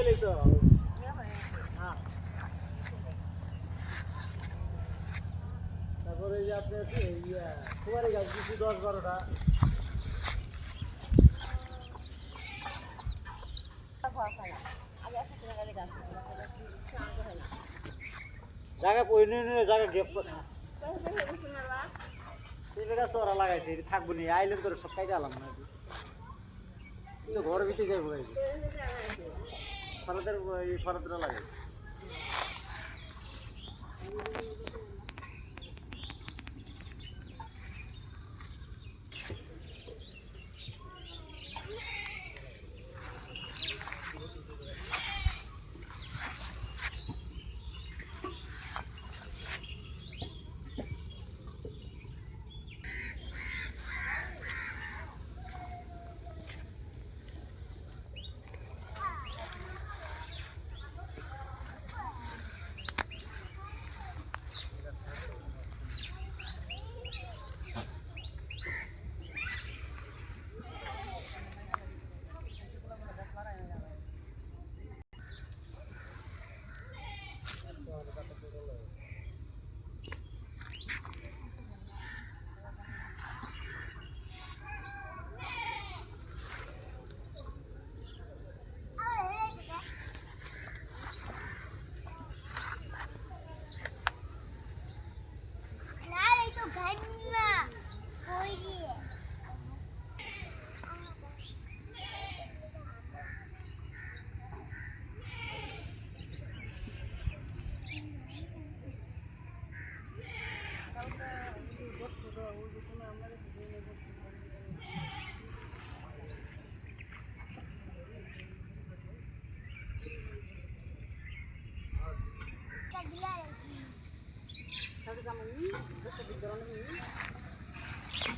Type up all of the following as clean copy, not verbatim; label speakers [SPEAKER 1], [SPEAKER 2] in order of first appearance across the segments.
[SPEAKER 1] ছেলেই তো হ্যাঁ তারপরে এই যে আপনার কুমারী গাছ দিচ্ছি 10-12টা জায়গা পরিণয় জায়গা গেপ ছেলেটা চড়া লাগাইছে থাকবো নি আইলেন করে সব কাজে আলাম না ঘরের ভিতরে যাইবো ফরাদের লাগে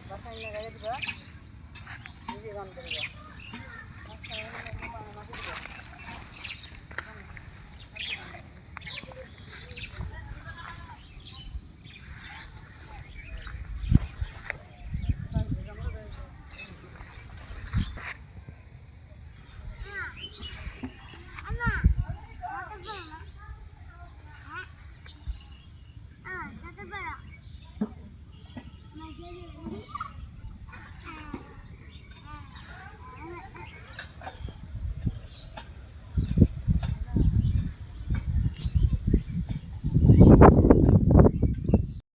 [SPEAKER 1] Pasang na gaya diba? Hindi kan